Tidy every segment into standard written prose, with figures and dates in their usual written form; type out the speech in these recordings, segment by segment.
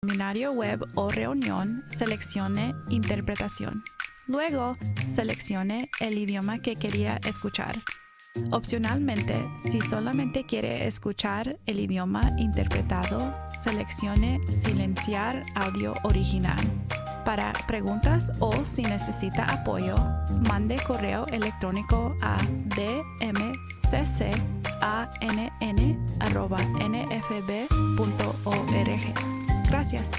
seminario web o reunión, seleccione Interpretación. Luego, seleccione el idioma que quería escuchar. Opcionalmente, si solamente quiere escuchar el idioma interpretado, seleccione Silenciar audio original. Para preguntas o si necesita apoyo, mande correo electrónico a dmccann@nfb.org. Gracias.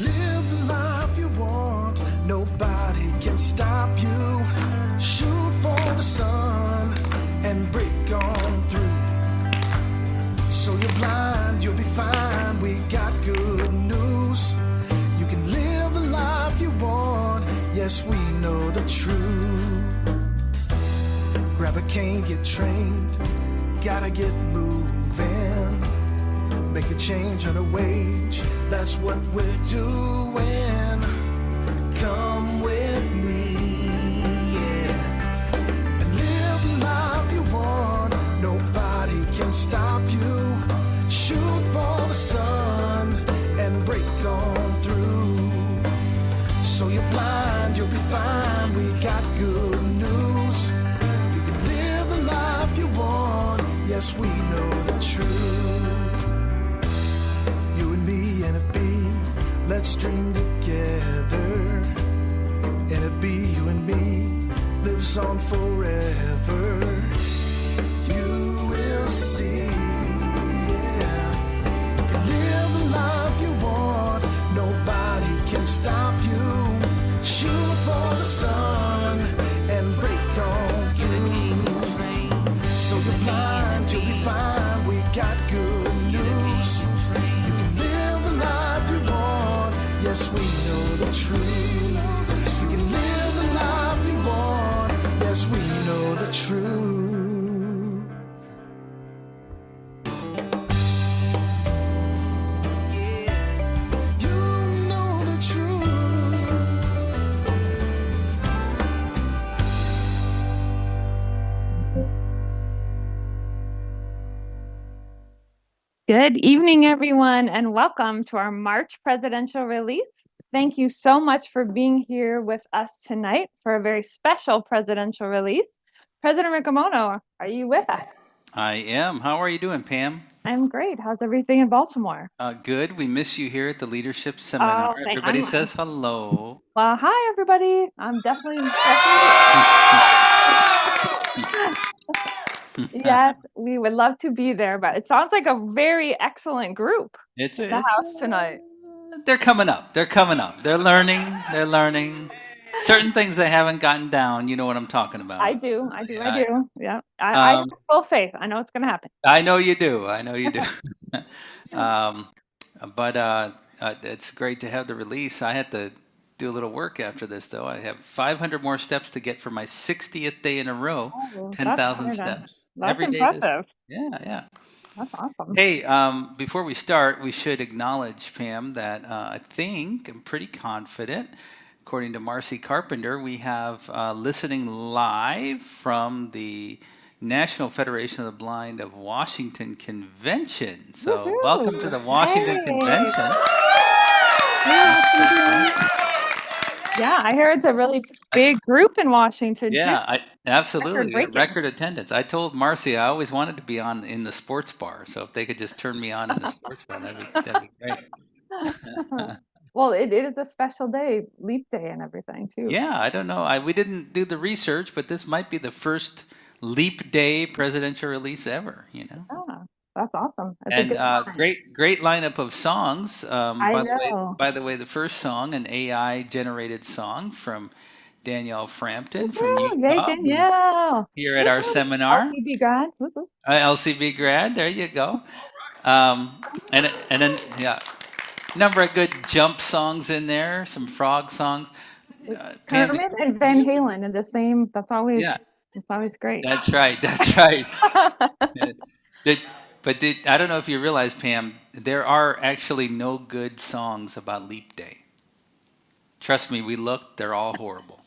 Live the life you want, nobody can stop you. Shoot for the sun and break on through. So you're blind, you'll be fine, we got good news. You can live the life you want, yes, we know the truth. Grab a cane, get trained, gotta get moving. Make a change on a wage, that's what we're doing. Come with me, yeah. And live the life you want, nobody can stop you. Shoot for the sun and break on through. So you're blind, you'll be fine, we got good news. You can live the life you want, yes, we know the truth. You and me and a bee, let's dream together. And a bee, you and me, lives on forever. You will see, yeah. You can live the life you want, nobody can stop you. Shoot for the sun and break on through. So you're blind, you'll be fine, we got good news. You can live the life you want, yes, we know the truth. You can live the life you want, yes, we know the truth. You know the truth. Good evening, everyone, and welcome to our March presidential release. Thank you so much for being here with us tonight for a very special presidential release. President Riccomono, are you with us? I am. How are you doing, Pam? I'm great. How's everything in Baltimore? Good. We miss you here at the leadership seminar. Everybody says hello. Well, hi, everybody. I'm definitely. Yes, we would love to be there, but it sounds like a very excellent group It's in the house tonight. They're coming up. They're coming up. They're learning. They're learning. Certain things they haven't gotten down. You know what I'm talking about. I do. Yeah, Yeah, I have Um, full faith. I know it's going to happen. I know you do. I know you do. um, but it's great to have the release. I had to do a little work after this, though. I have 500 more steps to get for my 60th day in a row. Oh, 10,000 that's steps That's every day. impressive. Yeah. That's awesome. Hey, before we start, we should acknowledge, Pam, that I'm pretty confident, according to Marcy Carpenter, we have listening live from the National Federation of the Blind of Washington Convention. So, Woohoo! welcome to the Washington Hey! Convention. Yeah, I hear it's a really big group in Washington, too. Absolutely. Record-breaking. Record attendance. I told Marcy I always wanted to be on in the sports bar. So if they could just turn me on in the sports bar, that'd be great. Well, it is a special day, Leap Day and everything, too. Yeah, I don't know. We didn't do the research, but this might be the first Leap Day presidential release ever, you know? Ah, that's awesome. It's a And good time. great lineup of songs. I know. By the way, the first song, an AI generated song from Danielle Frampton from Woo, yay, Utah, who's Danielle. here at our seminar. LCB grad. Woohoo. LCB grad, there you go. And then, yeah, number of good jump songs in there, some frog songs. Pam, Kermit and Van Halen in the same. yeah, It's always great. that's right. That's right. I don't know if you realize, Pam, there are actually no good songs about Leap Day. Trust me, we looked, they're all horrible.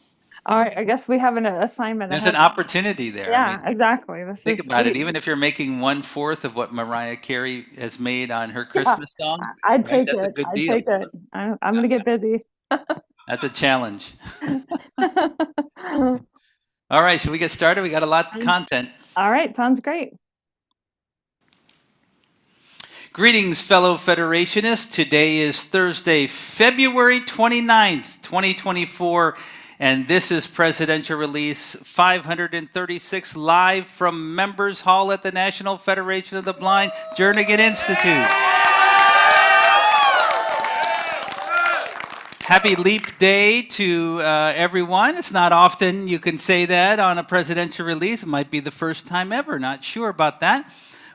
All right, I guess we have an assignment There's ahead. an opportunity there. I mean, Yeah, exactly. This think is about it. Even if you're making 1/4 of what Mariah Carey has made on her Christmas song, I'd right? take That's a it. good I'd deal. take it. I'm gonna get busy. That's a challenge. All right, should we get started? We got a lot of content. All right, sounds great. Greetings, fellow Federationists. Today is Thursday, February 29th, 2024, and this is Presidential Release 536 live from Members Hall at the National Federation of the Blind Jernigan Institute. Happy Leap Day to everyone. It's not often you can say that on a presidential release. It might be the first time ever, not sure about that.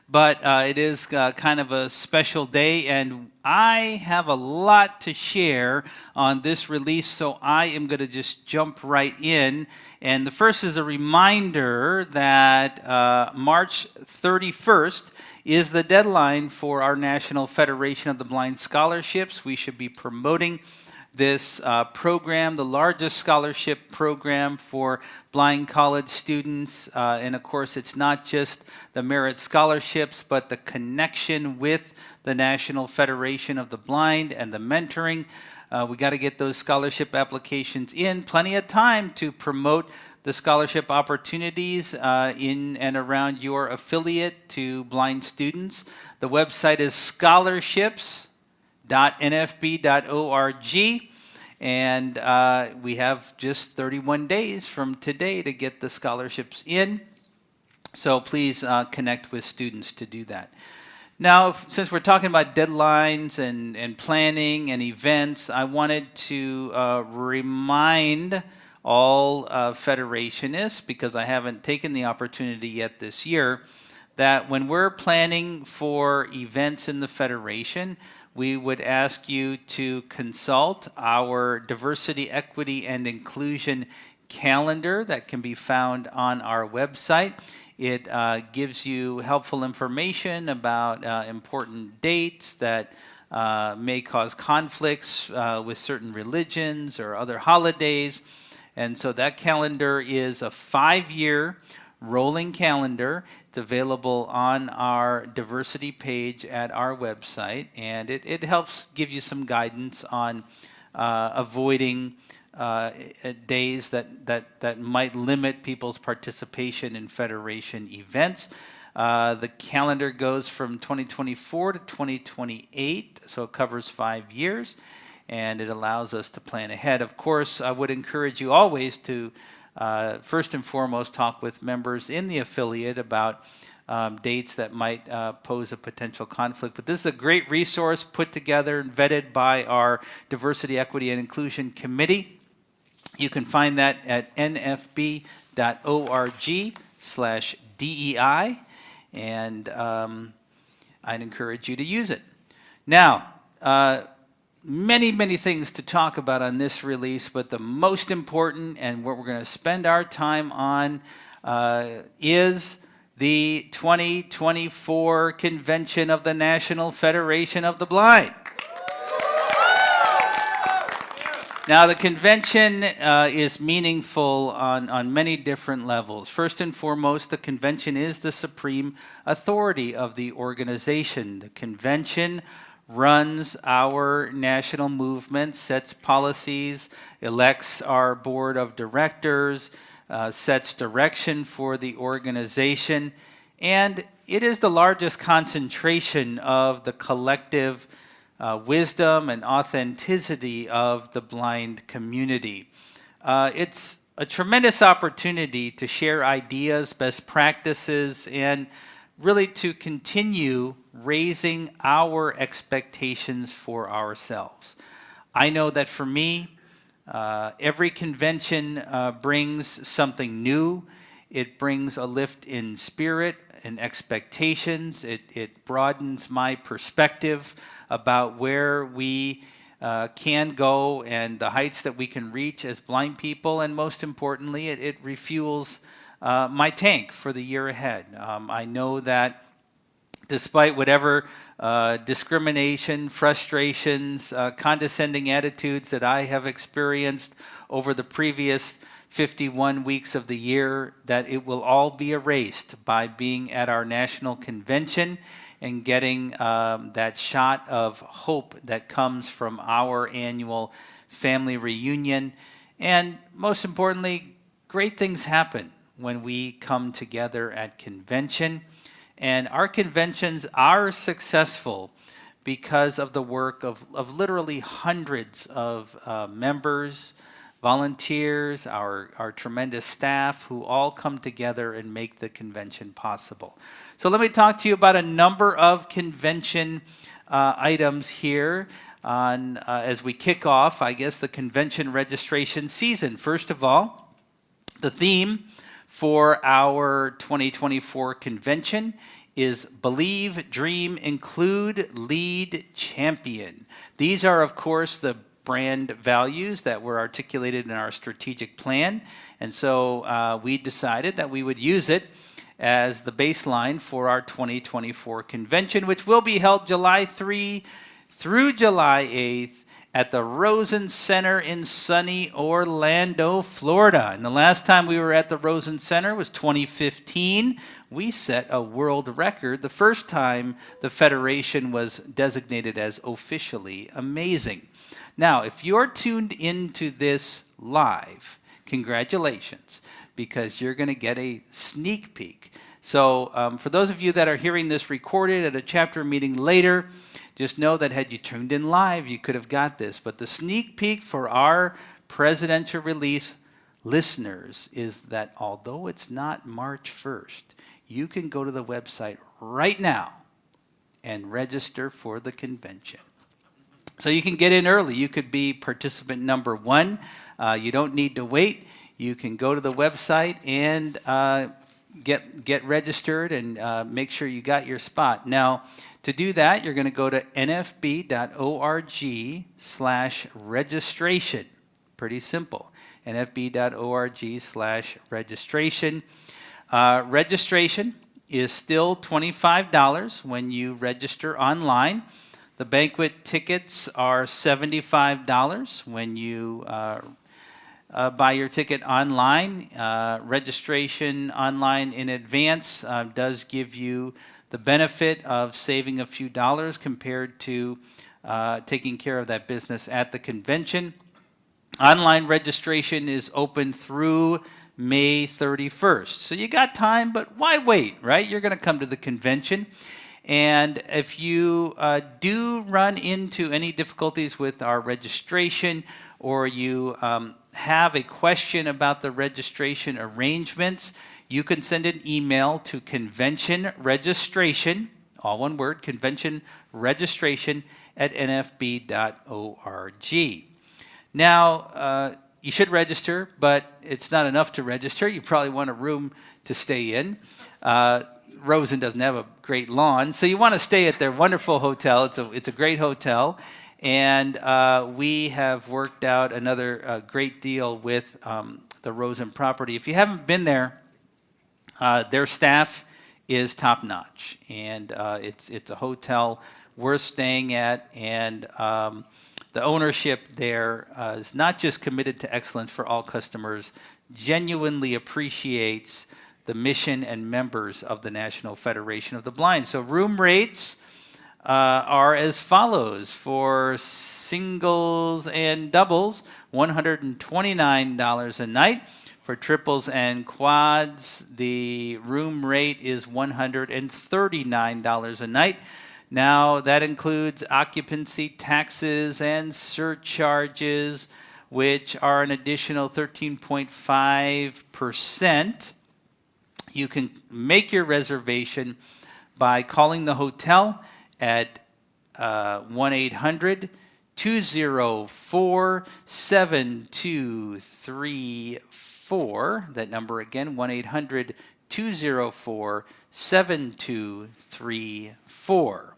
But it is kind of a special day, and I have a lot to share on this release, so I am going to just jump right in. And the first is a reminder that March 31st is the deadline for our National Federation of the Blind scholarships. We should be promoting this program, the largest scholarship program for blind college students. And of course, it's not just the merit scholarships, but the connection with the National Federation of the Blind and the mentoring. We got to get those scholarship applications in. Plenty of time to promote the scholarship opportunities in and around your affiliate to blind students. The website is scholarships.nfb.org. And we have just 31 days from today to get the scholarships in. So please connect with students to do that. Now, since we're talking about deadlines and planning and events, I wanted to remind all Federationists, because I haven't taken the opportunity yet this year, that when we're planning for events in the Federation, we would ask you to consult our diversity, equity, and inclusion calendar that can be found on our website. It gives you helpful information about important dates that may cause conflicts with certain religions or other holidays. And so that calendar is a 5-year rolling calendar. It's available on our diversity page at our website, and it helps give you some guidance on avoiding days that might limit people's participation in Federation events. The calendar goes from 2024 to 2028, so it covers 5 years, and it allows us to plan ahead. Of course, I would encourage you always to first and foremost talk with members in the affiliate about dates that might pose a potential conflict. But this is a great resource put together and vetted by our Diversity, Equity, and Inclusion Committee. You can find that at nfb.org/DEI, and I'd encourage you to use it. Now, many things to talk about on this release, but the most important and what we're going to spend our time on is the 2024 convention of the National Federation of the Blind. Now, the convention is meaningful on many different levels. First and foremost, the convention is the supreme authority of the organization. The convention runs our national movement, sets policies, elects our board of directors, sets direction for the organization, and it is the largest concentration of the collective wisdom and authenticity of the blind community. It's a tremendous opportunity to share ideas, best practices, and really to continue raising our expectations for ourselves. I know that for me, every convention brings something new. It brings a lift in spirit and expectations. It broadens my perspective about where we can go and the heights that we can reach as blind people. And most importantly, it refuels my tank for the year ahead. I know that despite whatever discrimination, frustrations, condescending attitudes that I have experienced over the previous 51 weeks of the year, that it will all be erased by being at our national convention and getting that shot of hope that comes from our annual family reunion. And most importantly, great things happen when we come together at convention. And our conventions are successful because of the work of literally hundreds of members, volunteers, our tremendous staff who all come together and make the convention possible. So let me talk to you about a number of convention items here on as we kick off, I guess, the convention registration season. First of all, the theme for our 2024 convention is Believe, Dream, Include, Lead, Champion. These are, of course, the brand values that were articulated in our strategic plan. And so we decided that we would use it as the baseline for our 2024 convention, which will be held July 3 through July 8th at the Rosen Center in sunny Orlando, Florida. And the last time we were at the Rosen Center was 2015. We set a world record the first time the Federation was designated as officially amazing. Now, if you're tuned into this live, congratulations, because you're going to get a sneak peek. So for those of you that are hearing this recorded at a chapter meeting later, just know that had you tuned in live, you could have got this. But the sneak peek for our presidential release listeners is that although it's not March 1st, you can go to the website right now and register for the convention. So you can get in early. You could be participant number 1. You don't need to wait. You can go to the website and get registered and make sure you got your spot. Now, to do that, you're going to go to nfb.org/registration. Pretty simple. nfb.org/registration. Registration is still $25 when you register online. The banquet tickets are $75 when you buy your ticket online. Registration online in advance does give you the benefit of saving a few dollars compared to taking care of that business at the convention. Online registration is open through May 31st. So you got time, but why wait, right? You're going to come to the convention. And if you do run into any difficulties with our registration, or you have a question about the registration arrangements, you can send an email to convention registration, all one word, convention registration @nfb.org. Now, you should register, but it's not enough to register. You probably want a room to stay in. Rosen doesn't have a great lawn, so you want to stay at their wonderful hotel. It's a great hotel, and we have worked out another great deal with the Rosen property. If you haven't been there, their staff is top-notch, and it's a hotel worth staying at, and the ownership there is not just committed to excellence for all customers, genuinely appreciates the mission and members of the National Federation of the Blind. So room rates are as follows. For singles and doubles, $129 a night. For triples and quads, the room rate is $139 a night. Now, that includes occupancy taxes and surcharges, which are an additional 13.5%. You can make your reservation by calling the hotel at 1-800-204-7234. That number again, 1-800-204-7234.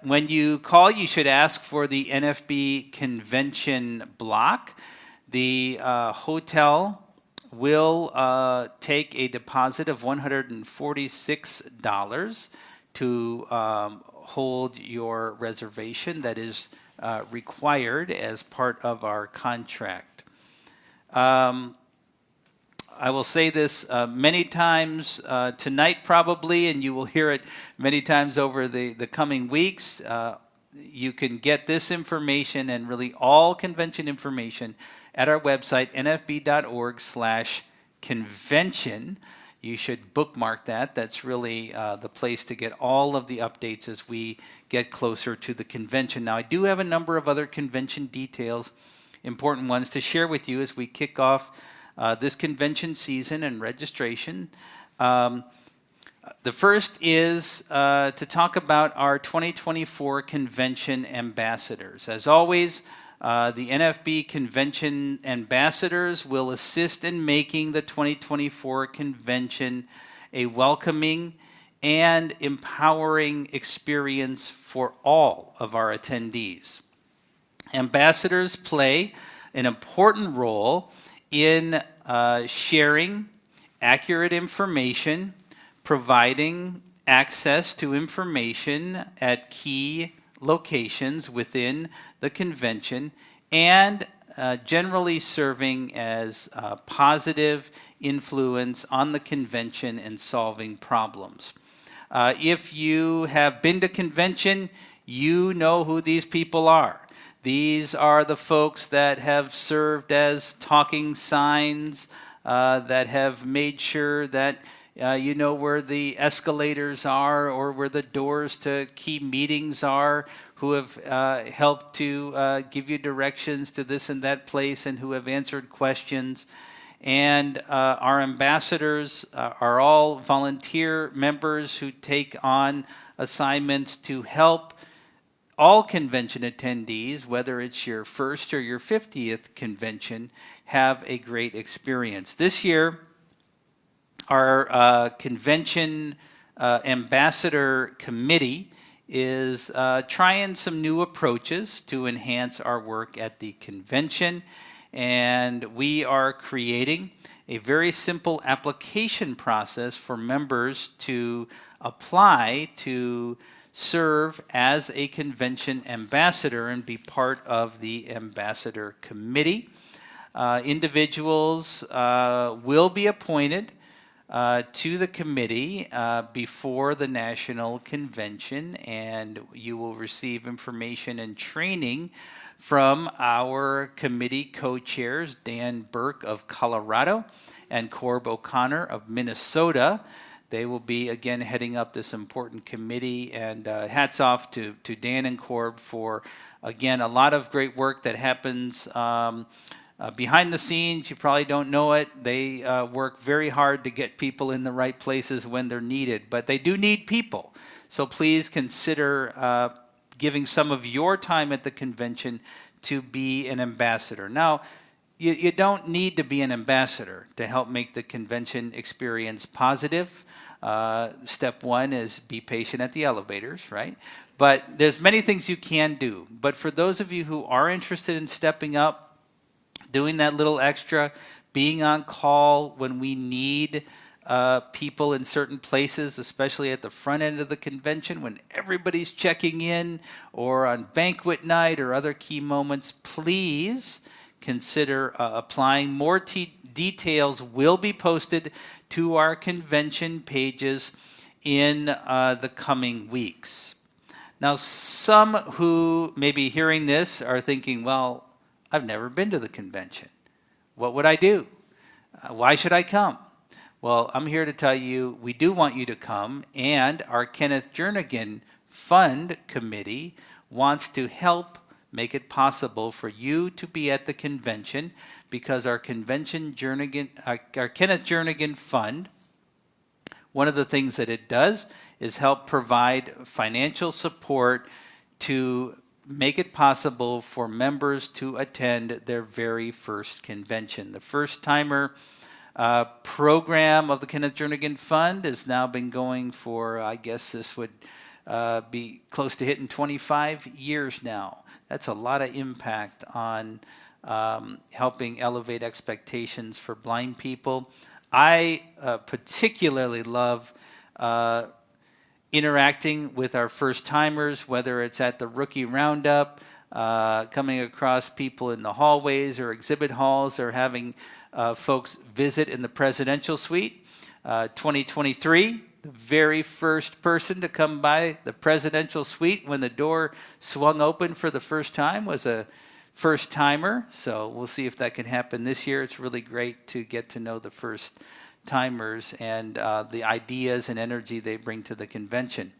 When you call, you should ask for the NFB convention block. The hotel will take a deposit of $146 to hold your reservation that is required as part of our contract. I will say this many times tonight probably, and you will hear it many times over the coming weeks. You can get this information and really all convention information at our website, nfb.org/convention. You should bookmark that. That's really the place to get all of the updates as we get closer to the convention. Now, I do have a number of other convention details, important ones to share with you as we kick off this convention season and registration. The first is to talk about our 2024 convention ambassadors. As always, the NFB convention ambassadors will assist in making the 2024 convention a welcoming and empowering experience for all of our attendees. Ambassadors play an important role in sharing accurate information, providing access to information at key locations within the convention, and generally serving as a positive influence on the convention and solving problems. If you have been to convention, you know who these people are. These are the folks that have served as talking signs, that have made sure that you know where the escalators are or where the doors to key meetings are, who have helped to give you directions to this and that place, and who have answered questions. And our ambassadors are all volunteer members who take on assignments to help all convention attendees, whether it's your first or your 50th convention, have a great experience. This year, our convention ambassador committee is trying some new approaches to enhance our work at the convention, and we are creating a very simple application process for members to apply to serve as a convention ambassador and be part of the ambassador committee. Individuals will be appointed to the committee before the national convention, and you will receive information and training from our committee co-chairs, Dan Burke of Colorado and Corb O'Connor of Minnesota. They will be, again, heading up this important committee, and hats off to Dan and Corb for, again, a lot of great work that happens behind the scenes. You probably don't know it. They work very hard to get people in the right places when they're needed, but they do need people. So please consider giving some of your time at the convention to be an ambassador. Now, you don't need to be an ambassador to help make the convention experience positive. Step one is be patient at the elevators, right? But there's many things you can do. But for those of you who are interested in stepping up, doing that little extra, being on call when we need people in certain places, especially at the front end of the convention when everybody's checking in, or on banquet night or other key moments, please consider applying. More details will be posted to our convention pages in the coming weeks. Now, some who may be hearing this are thinking, well, I've never been to the convention. What would I do? Why should I come? Well, I'm here to tell you we do want you to come, and our Kenneth Jernigan Fund Committee wants to help make it possible for you to be at the convention, because our Kenneth Jernigan Fund, one of the things that it does is help provide financial support to make it possible for members to attend their very first convention. The first-timer program of the Kenneth Jernigan Fund has now been going for, I guess this would be close to hitting 25 years now. That's a lot of impact on helping elevate expectations for blind people. I particularly love interacting with our first-timers, whether it's at the rookie roundup, coming across people in the hallways or exhibit halls, or having folks visit in the presidential suite. 2023, the very first person to come by the presidential suite when the door swung open for the first time was a first-timer. So we'll see if that can happen this year. It's really great to get to know the first-timers and the ideas and energy they bring to the convention.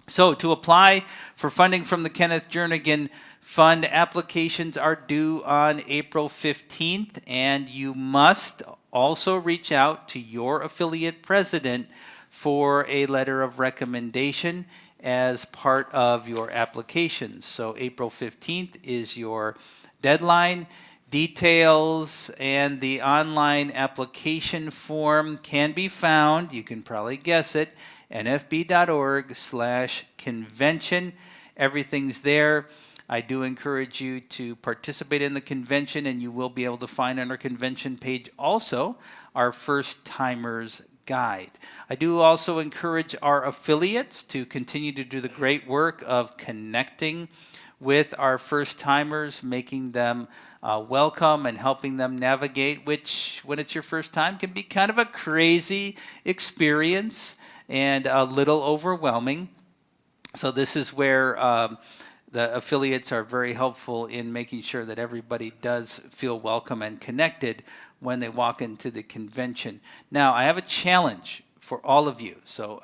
So to apply for funding from the Kenneth Jernigan Fund, applications are due on April 15th, and you must also reach out to your affiliate president for a letter of recommendation as part of your application. So April 15th is your deadline. Details and the online application form can be found, you can probably guess it, nfb.org/convention. Everything's there. I do encourage you to participate in the convention, and you will be able to find on our convention page also our First Timers Guide. I do also encourage our affiliates to continue to do the great work of connecting with our first-timers, making them welcome and helping them navigate, which, when it's your first time, can be kind of a crazy experience and a little overwhelming. So this is where the affiliates are very helpful in making sure that everybody does feel welcome and connected when they walk into the convention. Now, I have a challenge for all of you. So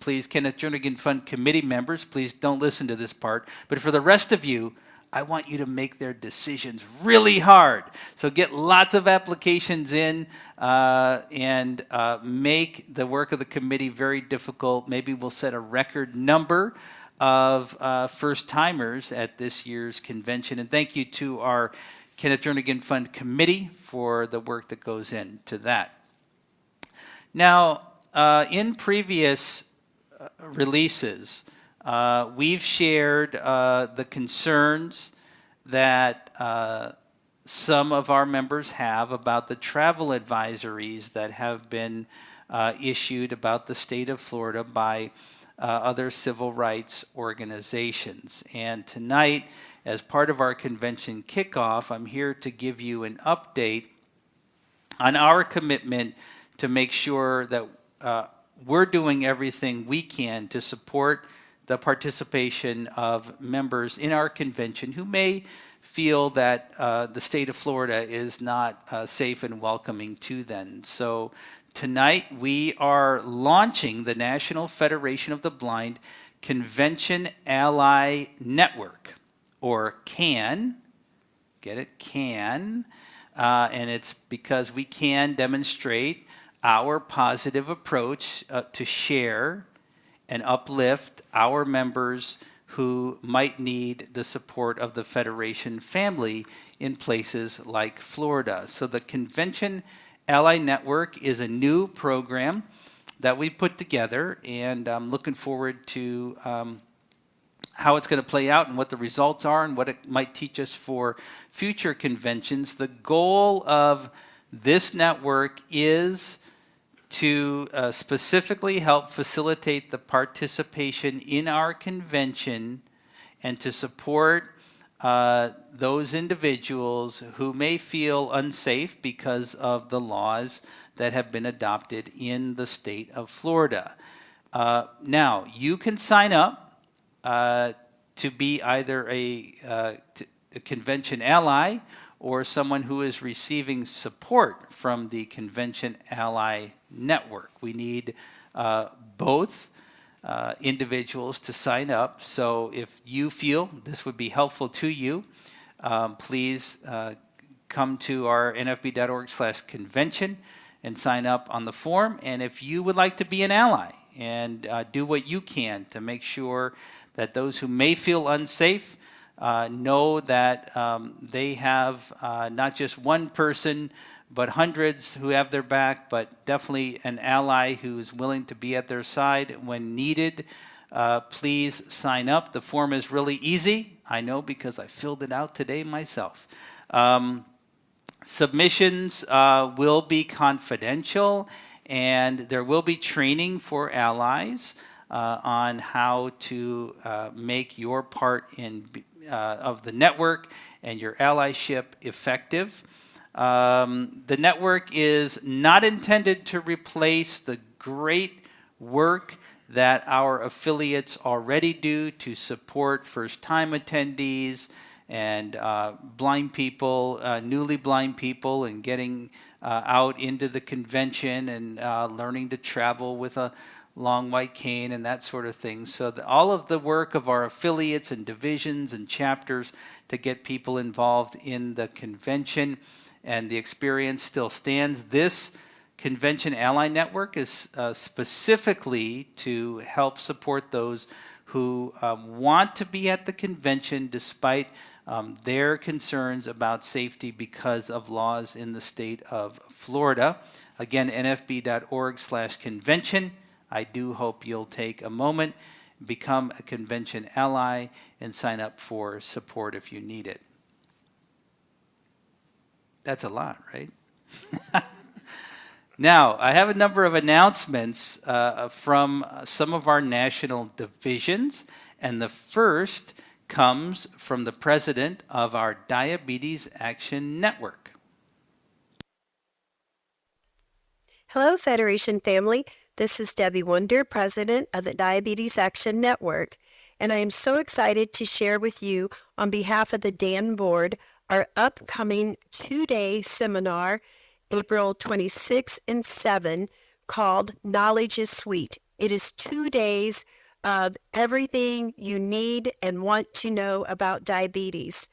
please, Kenneth Jernigan Fund committee members, please don't listen to this part. But for the rest of you, I want you to make their decisions really hard. So get lots of applications in and make the work of the committee very difficult. Maybe we'll set a record number of first-timers at this year's convention. And thank you to our Kenneth Jernigan Fund committee for the work that goes into that. Now, in previous releases, we've shared the concerns that some of our members have about the travel advisories that have been issued about the state of Florida by other civil rights organizations. And tonight, as part of our convention kickoff, I'm here to give you an update on our commitment to make sure that we're doing everything we can to support the participation of members in our convention who may feel that the state of Florida is not safe and welcoming to them. So tonight we are launching the National Federation of the Blind Convention Ally Network, or CAN. Get it? CAN. And it's because we can demonstrate our positive approach to share and uplift our members who might need the support of the Federation family in places like Florida. So the Convention Ally Network is a new program that we put together, and I'm looking forward to how it's going to play out and what the results are and what it might teach us for future conventions. The goal of this network is to specifically help facilitate the participation in our convention and to support those individuals who may feel unsafe because of the laws that have been adopted in the state of Florida. Now, you can sign up to be either a convention ally or someone who is receiving support from the Convention Ally Network. We need both individuals to sign up. So if you feel this would be helpful to you, please come to our nfb.org/convention and sign up on the form. And if you would like to be an ally and do what you can to make sure that those who may feel unsafe know that they have not just one person, but hundreds who have their back, but definitely an ally who's willing to be at their side when needed. Please sign up. The form is really easy. I know because I filled it out today myself. Submissions will be confidential, and there will be training for allies on how to make your part of the network and your allyship effective. The network is not intended to replace the great work that our affiliates already do to support first-time attendees and blind people, newly blind people, and getting out into the convention and learning to travel with a long white cane and that sort of thing. So all of the work of our affiliates and divisions and chapters to get people involved in the convention and the experience still stands. This Convention Ally Network is specifically to help support those who want to be at the convention despite their concerns about safety because of laws in the state of Florida. Again, nfb.org/convention. I do hope you'll take a moment, become a convention ally, and sign up for support if you need it. That's a lot, right? Now, I have a number of announcements from some of our national divisions, and the first comes from the president of our Diabetes Action Network. Hello, Federation family. This is Debbie Wunder, president of the Diabetes Action Network, and I am so excited to share with you, on behalf of the DAN board, our upcoming two-day seminar, April 26 and 7, called Knowledge is Sweet. It is 2 days of everything you need and want to know about diabetes.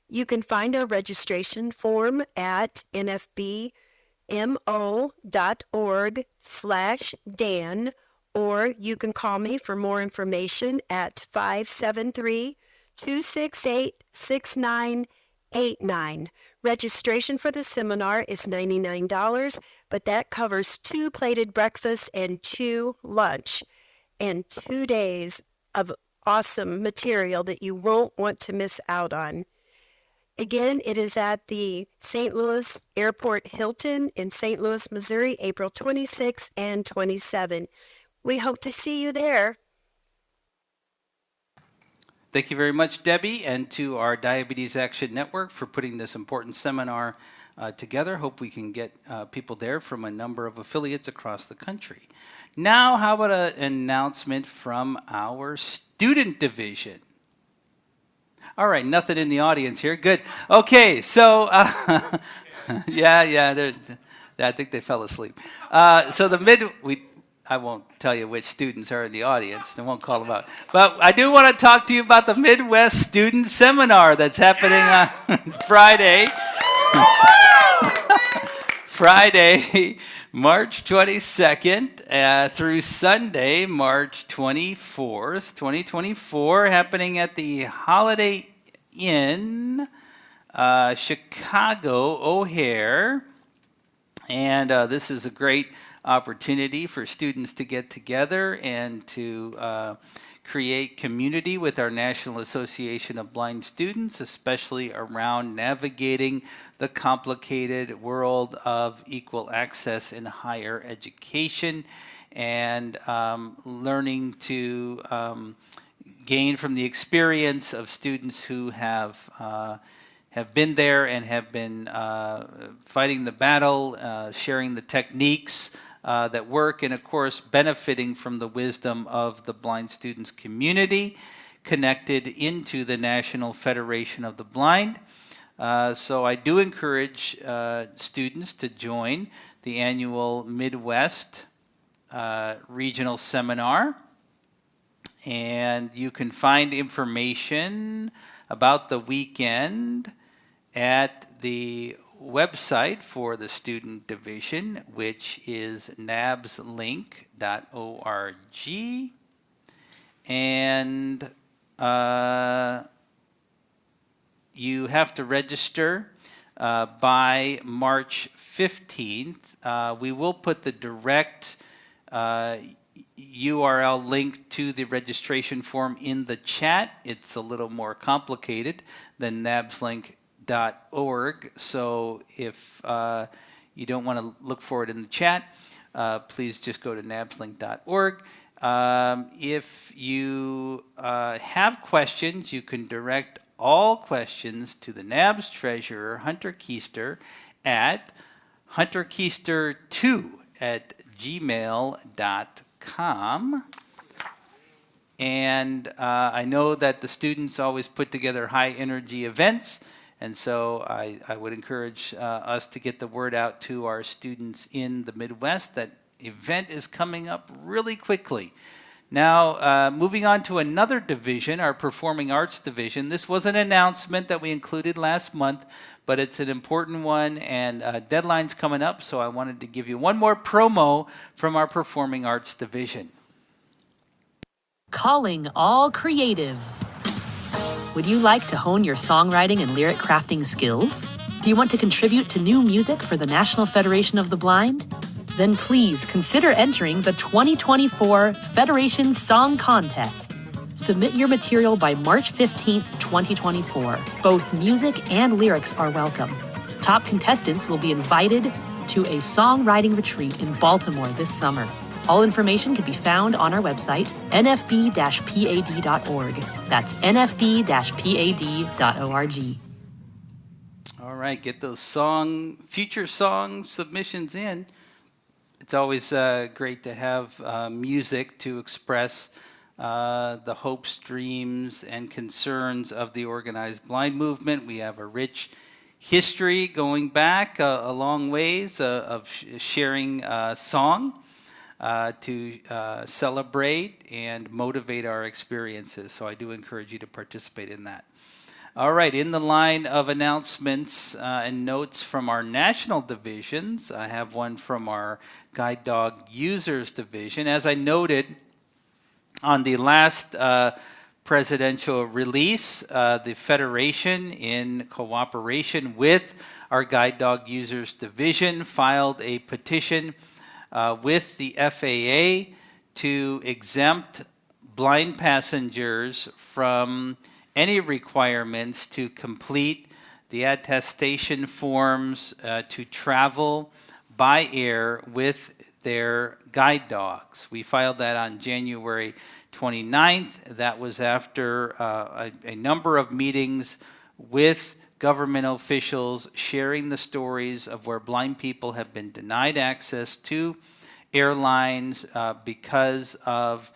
You can find our registration form at nfbmo.org/Dan, or you can call me for more information at 573-268-6989. Registration for the seminar is $99, but that covers 2 plated breakfasts and 2 lunch, and 2 days of awesome material that you won't want to miss out on. Again, it is at the St. Louis Airport Hilton in St. Louis, Missouri, April 26 and 27. We hope to see you there. Thank you very much, Debbie, and to our Diabetes Action Network for putting this important seminar together. Hope we can get people there from a number of affiliates across the country. Now, how about an announcement from our student division? All right, nothing in the audience here. Good. Okay, so I think they fell asleep. I won't tell you which students are in the audience. I won't call them out. But I do want to talk to you about the Midwest Student Seminar that's happening on Friday. Friday, March 22nd through Sunday, March 24th, 2024, happening at the Holiday Inn, Chicago O'Hare. And this is a great opportunity for students to get together and to create community with our National Association of Blind Students, especially around navigating the complicated world of equal access in higher education and learning to gain from the experience of students who have been there and have been fighting the battle, sharing the techniques that work, and of course benefiting from the wisdom of the blind students community connected into the National Federation of the Blind. So I do encourage students to join the annual Midwest Regional Seminar, and you can find information about the weekend at the website for the student division, which is nabslink.org. And you have to register by March 15th. We will put the direct URL link to the registration form in the chat. It's a little more complicated than nabslink.org. nabslink.org. So if you don't want to look for it in the chat, please just go to nabslink.org. If you have questions, you can direct all questions to the NABS treasurer, Hunter Keister, at hunterkeister2@gmail.com. And I know that the students always put together high energy events, and so I would encourage us to get the word out to our students in the Midwest that event is coming up really quickly. Now, moving on to another division, our Performing Arts Division. This was an announcement that we included last month, but it's an important one, and deadline's coming up, so I wanted to give you one more promo from our Performing Arts Division. Calling all creatives. Would you like to hone your songwriting and lyric crafting skills? Do you want to contribute to new music for the National Federation of the Blind? Then please consider entering the 2024 Federation Song Contest. Submit your material by March 15th, 2024. Both music and lyrics are welcome. Top contestants will be invited to a songwriting retreat in Baltimore this summer. All information can be found on our website, nfb-pad.org. That's nfb-pad.org. All right, get those future song submissions in. It's always great to have music to express the hopes, dreams, and concerns of the organized blind movement. We have a rich history going back a long ways of sharing song to celebrate and motivate our experiences. So I do encourage you to participate in that. All right, in the line of announcements and notes from our national divisions, I have one from our Guide Dog Users Division. As I noted on the last presidential release, the Federation, in cooperation with our Guide Dog Users Division, filed a petition with the FAA to exempt blind passengers from any requirements to complete the attestation forms to travel by air with their guide dogs. We filed that on January 29th. That was after a number of meetings with government officials sharing the stories of where blind people have been denied access to airlines because of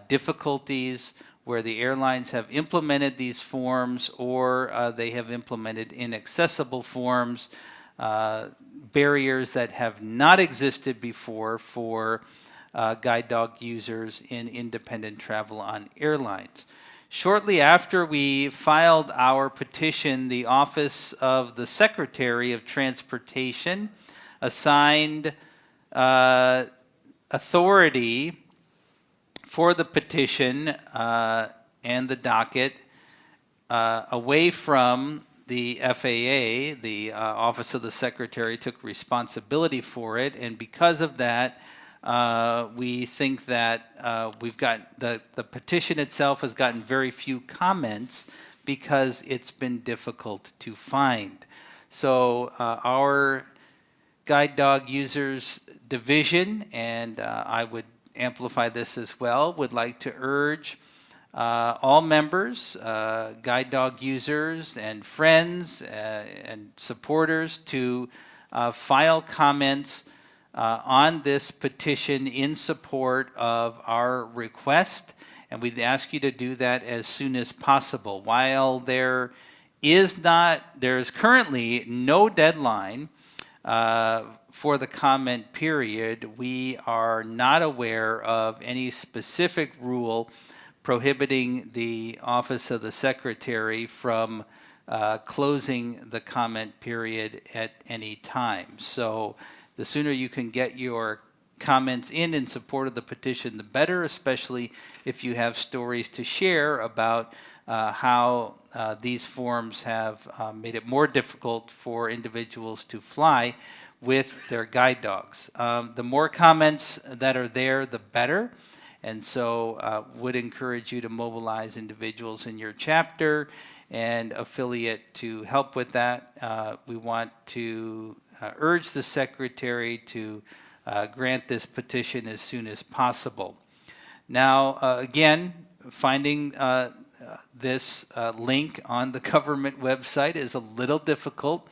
difficulties where the airlines have implemented these forms or they have implemented inaccessible forms, barriers that have not existed before for guide dog users in independent travel on airlines. Shortly after we filed our petition, the Office of the Secretary of Transportation assigned authority for the petition and the docket away from the FAA. The Office of the Secretary took responsibility for it, and because of that, we think that we've got the petition itself has gotten very few comments because it's been difficult to find. So our Guide Dog Users Division, and I would amplify this as well, would like to urge all members, guide dog users and friends and supporters to file comments on this petition in support of our request, and we'd ask you to do that as soon as possible. While there is currently no deadline for the comment period, we are not aware of any specific rule prohibiting the Office of the Secretary from closing the comment period at any time. So the sooner you can get your comments in support of the petition, the better, especially if you have stories to share about how these forms have made it more difficult for individuals to fly with their guide dogs. The more comments that are there, the better. And so would encourage you to mobilize individuals in your chapter and affiliate to help with that. We want to urge the Secretary to grant this petition as soon as possible. Now, again, finding this link on the government website is a little difficult.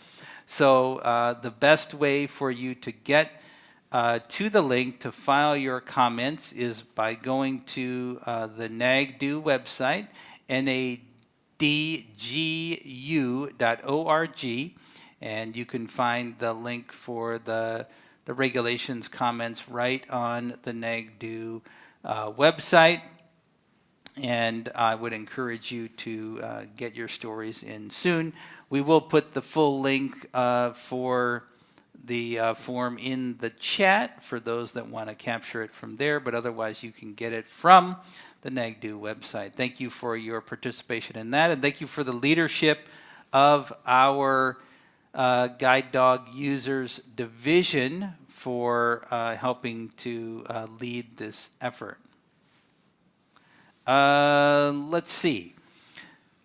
So the best way for you to get to the link to file your comments is by going to the NAGDU website, nadgu.org, and you can find the link for the regulations comments right on the NAGDU website. And I would encourage you to get your stories in soon. We will put the full link for the form in the chat for those that want to capture it from there, but otherwise you can get it from the NAGDU website. Thank you for your participation in that, and thank you for the leadership of our Guide Dog Users Division for helping to lead this effort. Let's see.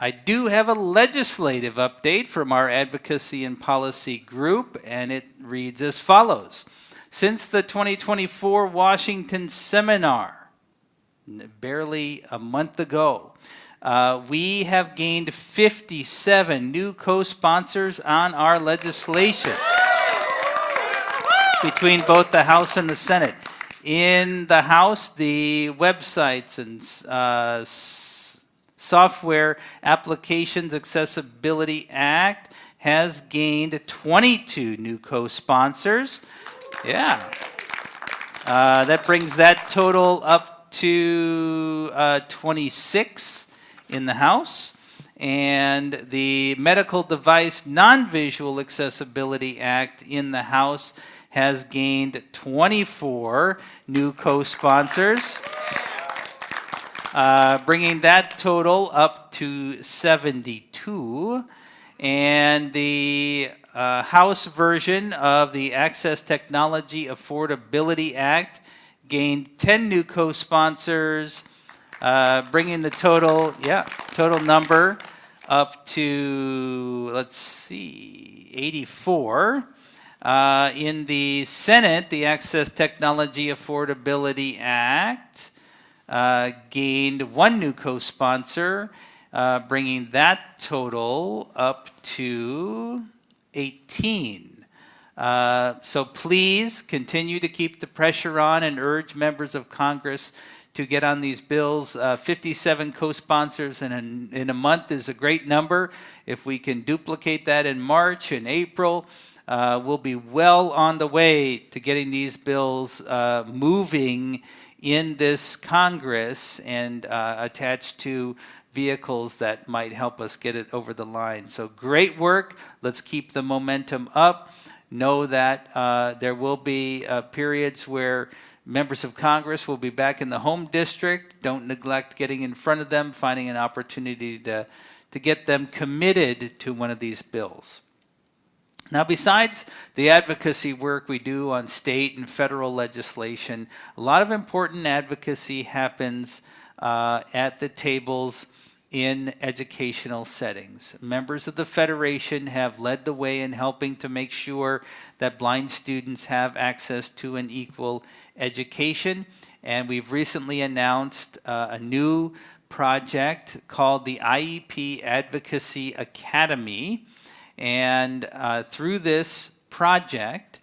I do have a legislative update from our Advocacy and Policy Group, and it reads as follows. Since the 2024 Washington Seminar, barely a month ago, we have gained 57 new co-sponsors on our legislation between both the House and the Senate. In the House, the Websites and Software Applications Accessibility Act has gained 22 new co-sponsors. Yeah. That brings that total up to 26 in the House. And the Medical Device Non-Visual Accessibility Act in the House has gained 24 new co-sponsors, bringing that total up to 72. And the House version of the Access Technology Affordability Act gained 10 new co-sponsors, bringing the total number up to, let's see, 84. In the Senate, the Access Technology Affordability Act gained 1 new co-sponsor, bringing that total up to 18. So please continue to keep the pressure on and urge members of Congress to get on these bills. 57 co-sponsors in a month is a great number. If we can duplicate that in March and April, we'll be well on the way to getting these bills moving in this Congress and attached to vehicles that might help us get it over the line. So great work. Let's keep the momentum up. Know that there will be periods where members of Congress will be back in the home district. Don't neglect getting in front of them, finding an opportunity to get them committed to one of these bills. Now, besides the advocacy work we do on state and federal legislation, a lot of important advocacy happens at the tables in educational settings. Members of the Federation have led the way in helping to make sure that blind students have access to an equal education. And we've recently announced a new project called the IEP Advocacy Academy. And through this project,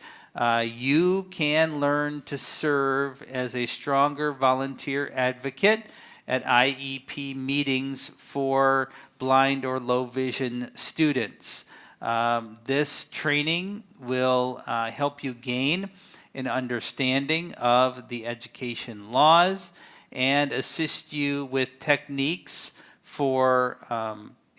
you can learn to serve as a stronger volunteer advocate at IEP meetings for blind or low vision students. This training will help you gain an understanding of the education laws and assist you with techniques for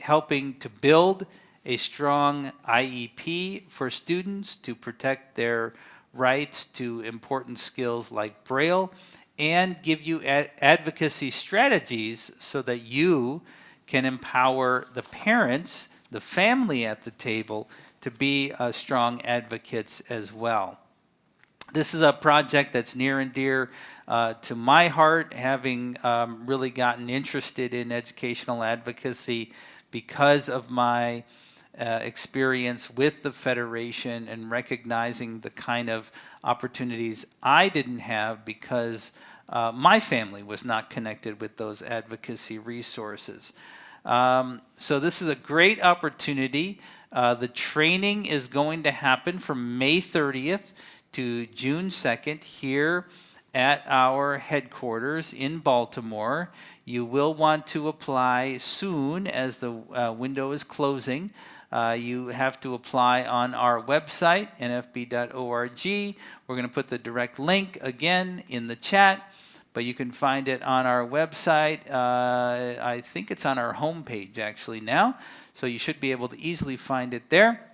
helping to build a strong IEP for students to protect their rights to important skills like Braille, and give you advocacy strategies so that you can empower the parents, the family at the table, to be strong advocates as well. This is a project that's near and dear to my heart, having really gotten interested in educational advocacy because of my experience with the Federation and recognizing the kind of opportunities I didn't have because my family was not connected with those advocacy resources. So this is a great opportunity. The training is going to happen from May 30th to June 2nd here at our headquarters in Baltimore. You will want to apply soon as the window is closing. You have to apply on our website, nfb.org. We're going to put the direct link again in the chat, but you can find it on our website. I think it's on our homepage actually now, so you should be able to easily find it there.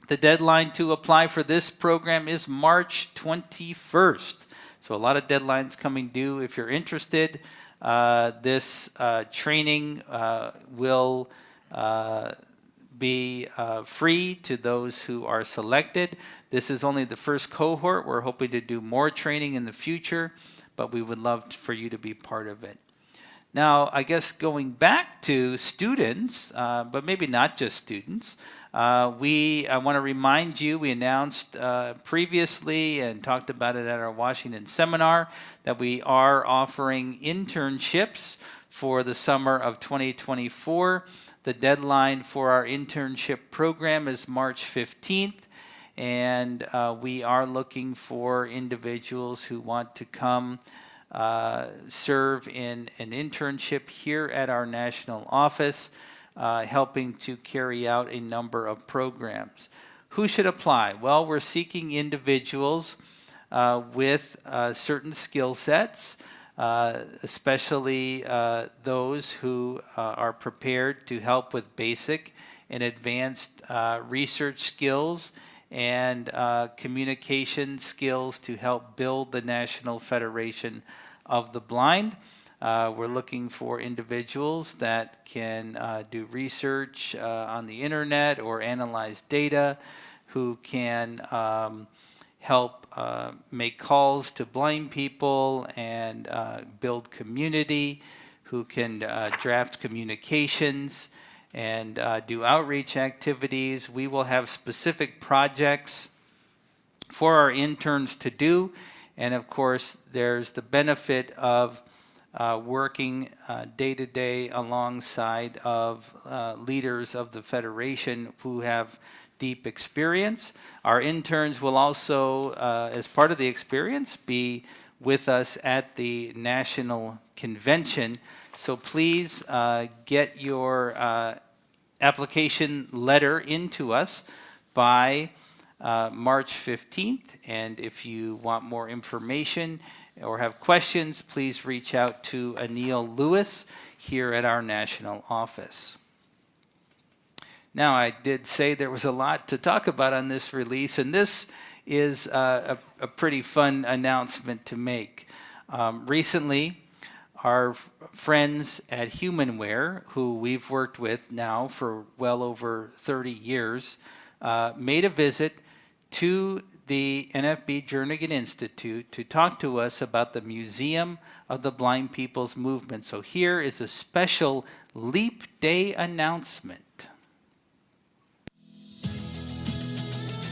The deadline to apply for this program is March 21st. So a lot of deadlines coming due. If you're interested, this training will be free to those who are selected. This is only the first cohort. We're hoping to do more training in the future, but we would love for you to be part of it. Now, I guess going back to students, but maybe not just students, I want to remind you, we announced previously and talked about it at our Washington seminar that we are offering internships for the summer of 2024. The deadline for our internship program is March 15th, and we are looking for individuals who want to come serve in an internship here at our national office, helping to carry out a number of programs. Who should apply? Well, we're seeking individuals with certain skill sets, especially those who are prepared to help with basic and advanced research skills and communication skills to help build the National Federation of the Blind. We're looking for individuals that can do research on the internet or analyze data, who can help make calls to blind people and build community, who can draft communications and do outreach activities. We will have specific projects for our interns to do, and of course there's the benefit of working day to day alongside of leaders of the Federation who have deep experience. Our interns will also, as part of the experience, be with us at the National Convention. So please get your application letter into us by March 15th. And if you want more information or have questions, please reach out to Anil Lewis here at our national office. Now, I did say there was a lot to talk about on this release, and this is a pretty fun announcement to make. Recently, our friends at Humanware, who we've worked with now for well over 30 years, made a visit to the NFB Jernigan Institute to talk to us about the Museum of the Blind People's Movement. So here is a special Leap Day announcement.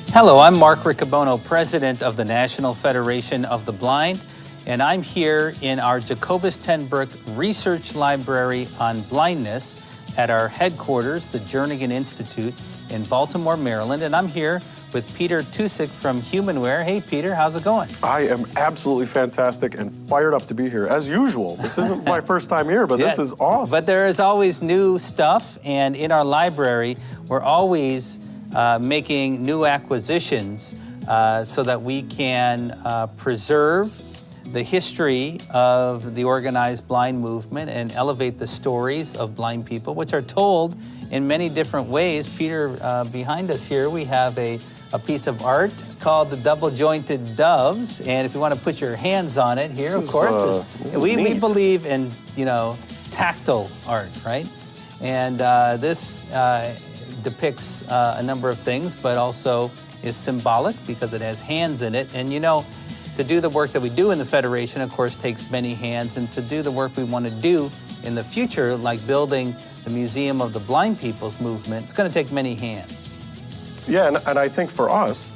Hello, I'm Mark Riccobono, President of the National Federation of the Blind, and I'm here in our Jacobus ten Broek Research Library on Blindness at our headquarters, the Jernigan Institute in Baltimore, Maryland, and I'm here with Peter Tusick from Humanware. Hey, Peter, how's it going? I am absolutely fantastic and fired up to be here, as usual. This isn't my first time here, but this is awesome. But there is always new stuff, and in our library, we're always making new acquisitions so that we can preserve the history of the organized blind movement and elevate the stories of blind people, which are told in many different ways. Peter, behind us here, we have a piece of art called the Double Jointed Doves, and if you want to put your hands on it here, of course, we believe in, tactile art, right? And this depicts a number of things, but also is symbolic because it has hands in it. And you know, to do the work that we do in the Federation, of course, takes many hands. And to do the work we want to do in the future, like building the Museum of the Blind People's Movement, it's going to take many hands. Yeah, and I think for us,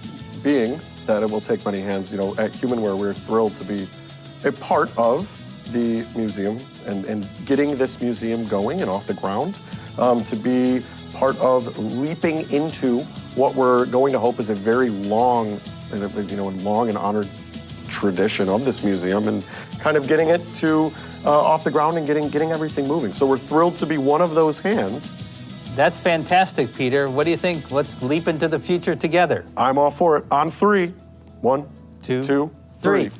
being that it will take many hands, you know, at Humanware, we're thrilled to be a part of the museum and getting this museum going and off the ground, to be part of leaping into what we're going to hope is a very long, long and honored tradition of this museum, and kind of getting it to off the ground and getting everything moving. So we're thrilled to be one of those hands. That's fantastic, Peter. What do you think? Let's leap into the future together. I'm all for it. On three. 1, Two, 2, 3.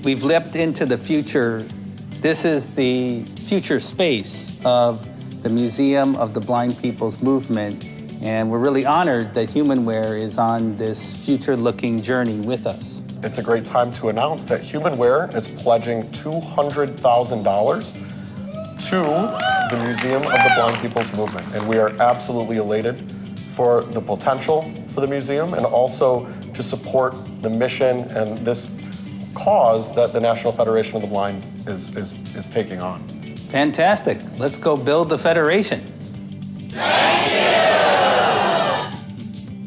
We've leapt into the future. This is the future space of the Museum of the Blind People's Movement, and we're really honored that Humanware is on this future-looking journey with us. It's a great time to announce that Humanware is pledging $200,000 to the Museum of the Blind People's Movement, and we are absolutely elated for the potential for the museum and also to support the mission and this cause that the National Federation of the Blind is taking on. Fantastic. Let's go build the Federation.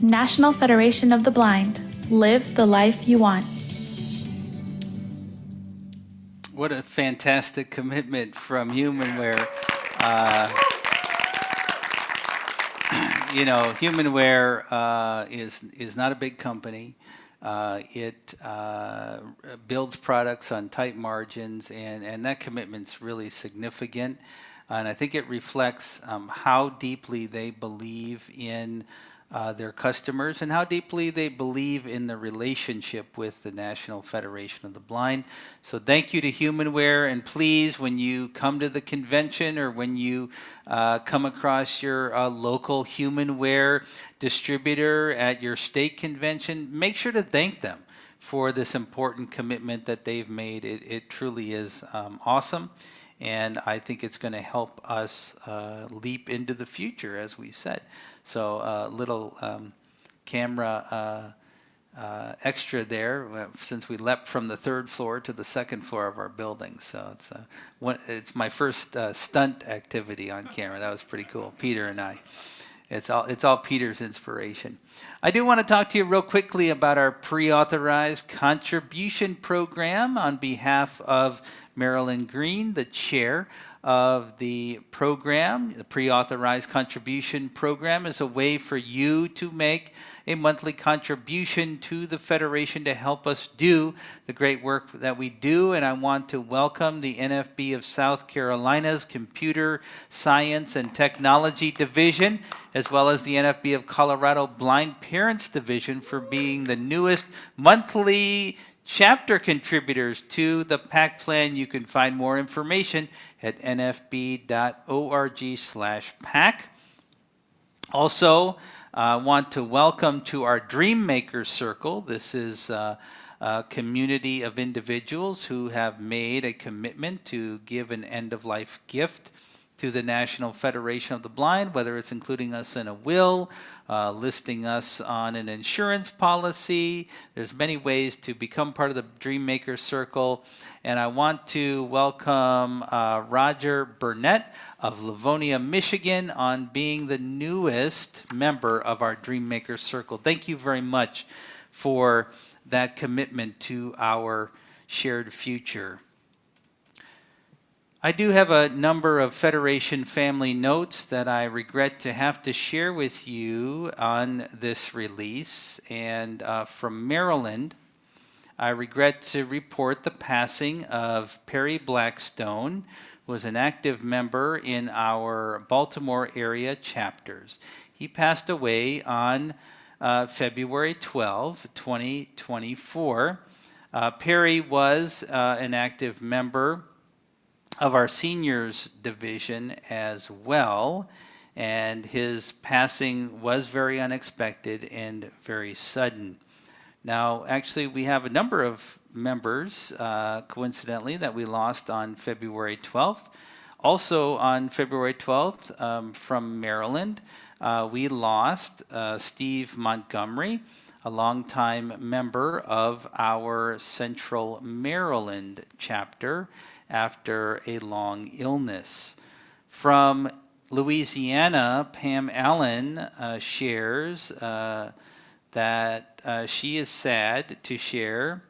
National Federation of the Blind. Live the life you want. What a fantastic commitment from Humanware. You know, Humanware is not a big company. It builds products on tight margins, and that commitment's really significant. And I think it reflects how deeply they believe in their customers and how deeply they believe in the relationship with the National Federation of the Blind. So thank you to Humanware, and please, when you come to the convention or when you come across your local Humanware distributor at your state convention, make sure to thank them for this important commitment that they've made. It truly is awesome. And I think it's going to help us leap into the future, as we said. So a little camera extra there, since we leapt from the 3rd floor to the 2nd floor of our building. So it's my first stunt activity on camera. That was pretty cool. Peter and I. It's all Peter's inspiration. I do want to talk to you real quickly about our pre-authorized contribution program on behalf of Marilyn Green, the chair of the program. The pre-authorized contribution program is a way for you to make a monthly contribution to the Federation to help us do the great work that we do. And I want to welcome the NFB of South Carolina's Computer Science and Technology Division, as well as the NFB of Colorado Blind Parents Division, for being the newest monthly chapter contributors to the PAC plan. You can find more information at nfb.org/PAC. Also, I want to welcome to our Dream Maker Circle. This is a community of individuals who have made a commitment to give an end-of-life gift to the National Federation of the Blind, whether it's including us in a will, listing us on an insurance policy. There's many ways to become part of the Dream Maker Circle. And I want to welcome Roger Burnett of Livonia, Michigan, on being the newest member of our Dream Maker Circle. Thank you very much for that commitment to our shared future. I do have a number of Federation family notes that I regret to have to share with you on this release. And from Maryland, I regret to report the passing of Perry Blackstone, who was an active member in our Baltimore area chapters. He passed away on February 12, 2024. Perry was an active member of our seniors division as well, and his passing was very unexpected and very sudden. Now, actually, we have a number of members, coincidentally, that we lost on February 12th. Also on February 12th, from Maryland, we lost Steve Montgomery, a longtime member of our Central Maryland chapter, after a long illness. From Louisiana, Pam Allen shares that she is sad to share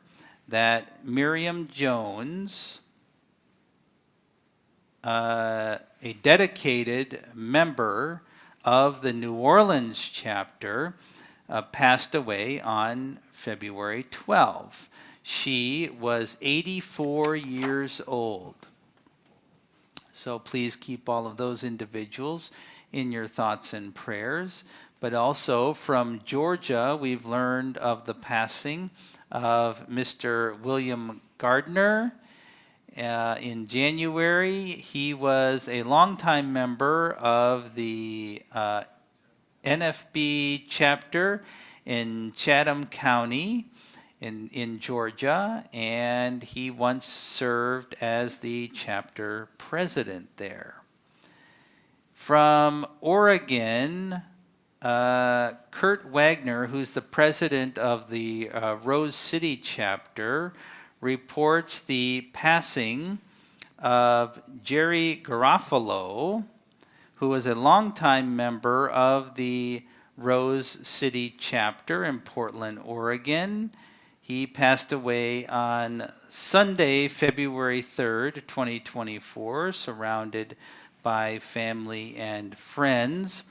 that Miriam Jones, a dedicated member of the New Orleans chapter, passed away on February 12. She was 84 years old. So please keep all of those individuals in your thoughts and prayers. But also from Georgia, we've learned of the passing of Mr. William Gardner. In January, he was a longtime member of the NFB chapter in Chatham County in Georgia, and he once served as the chapter president there. From Oregon, Kurt Wagner, who's the president of the Rose City chapter, reports the passing of Jerry Garofalo, who was a longtime member of the Rose City chapter in Portland, Oregon. He passed away on Sunday, February 3rd, 2024, surrounded by family and friends.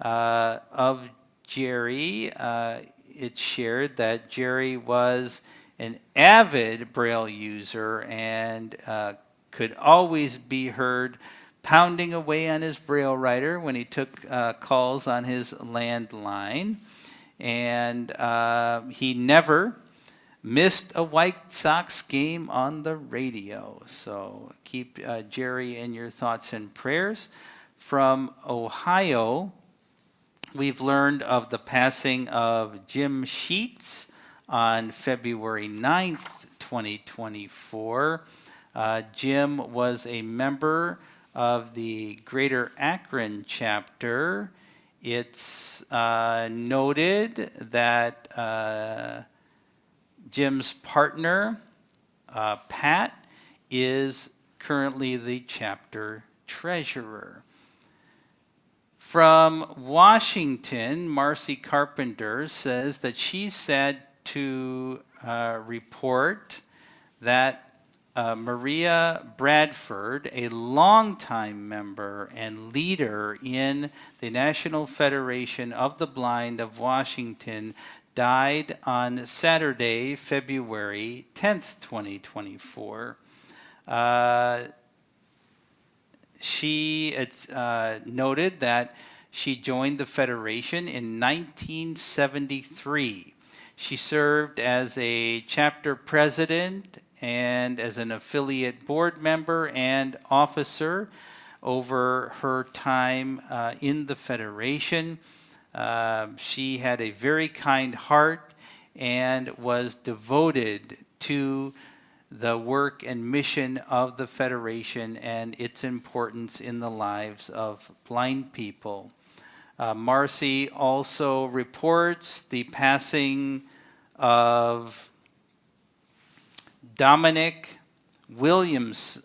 Of Jerry, it's shared that Jerry was an avid Braille user and could always be heard pounding away on his Braille writer when he took calls on his landline. And he never missed a White Sox game on the radio. So keep Jerry in your thoughts and prayers. From Ohio, we've learned of the passing of Jim Sheets on February 9th, 2024. Jim was a member of the Greater Akron chapter. It's noted that Jim's partner, Pat, is currently the chapter treasurer. From Washington, Marcy Carpenter says that she's sad to report that Maria Bradford, a longtime member and leader in the National Federation of the Blind of Washington, died on Saturday, February 10th, 2024. It's noted that she joined the Federation in 1973. She served as a chapter president and as an affiliate board member and officer over her time in the Federation. She had a very kind heart and was devoted to the work and mission of the Federation and its importance in the lives of blind people. Marcy also reports the passing of Dominic Williams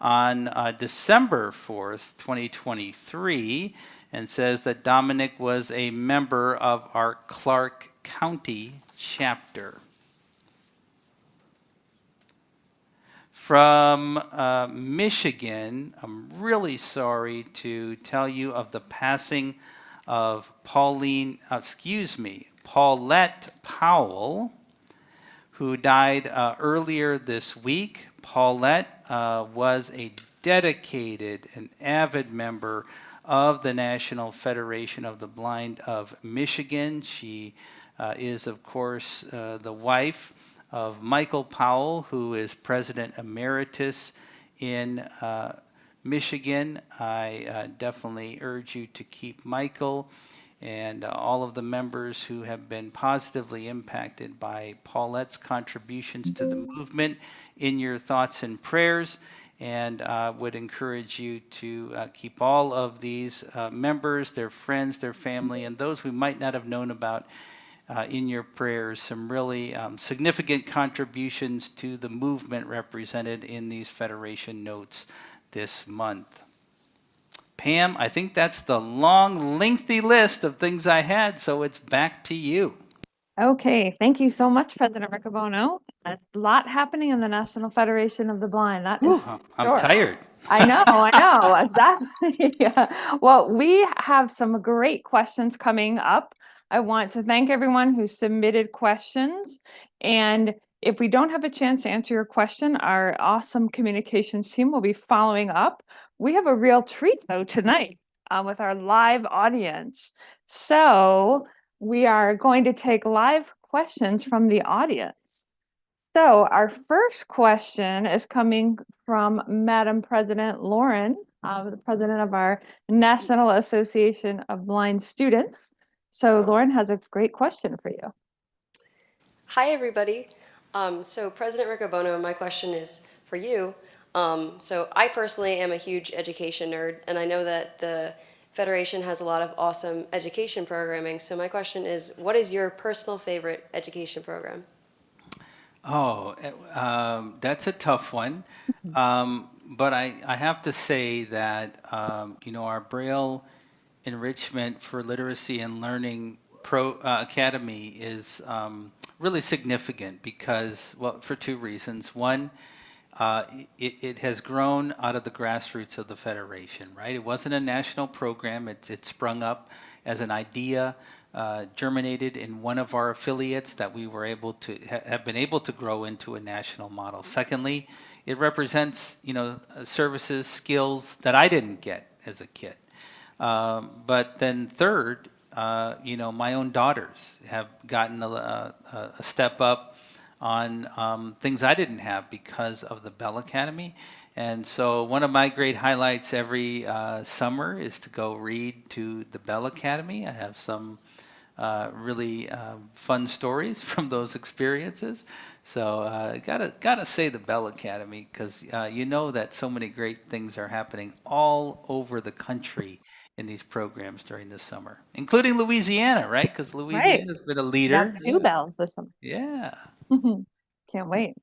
on December 4th, 2023, and says that Dominic was a member of our Clark County chapter. From Michigan, I'm really sorry to tell you of the passing of Paulette Powell, who died earlier this week. Paulette was a dedicated and avid member of the National Federation of the Blind of Michigan. She is, of course, the wife of Michael Powell, who is President Emeritus in Michigan. I definitely urge you to keep Michael and all of the members who have been positively impacted by Paulette's contributions to the movement in your thoughts and prayers. and would encourage you to keep all of these members, their friends, their family, and those we might not have known about in your prayers. Some really significant contributions to the movement represented in these Federation notes this month. Pam, I think that's the long, lengthy list of things I had, so it's back to you. Okay, thank you so much, President Riccobono. A lot happening in the National Federation of the Blind. That is I'm sure. tired. I know, exactly. Yeah. Well, we have some great questions coming up. I want to thank everyone who submitted questions. And if we don't have a chance to answer your question, our awesome communications team will be following up. We have a real treat, though, tonight with our live audience. So we are going to take live questions from the audience. So our first question is coming from Madam President Lauren, the president of our National Association of Blind Students. So Lauren has a great question for you. Hi, everybody. So President Riccobono, my question is for you. So I personally am a huge education nerd, and I know that the Federation has a lot of awesome education programming. So my question is, what is your personal favorite education program? Oh, that's a tough one. But I have to say that, our Braille Enrichment for Literacy and Learning Academy is really significant because, well, for two reasons. One, it has grown out of the grassroots of the Federation, right? It wasn't a national program. It sprung up as an idea, germinated in one of our affiliates that we were able to have been able to grow into a national model. Secondly, it represents, services, skills that I didn't get as a kid. But then third, my own daughters have gotten a step up on things I didn't have because of the Bell Academy. And so one of my great highlights every summer is to go read to the Bell Academy. I have some really fun stories from those experiences. So gotta say the Bell Academy, because you know that so many great things are happening all over the country in these programs during the summer, including Louisiana, right? Because Louisiana's been a leader. Got two bells this summer. Yeah. Can't wait.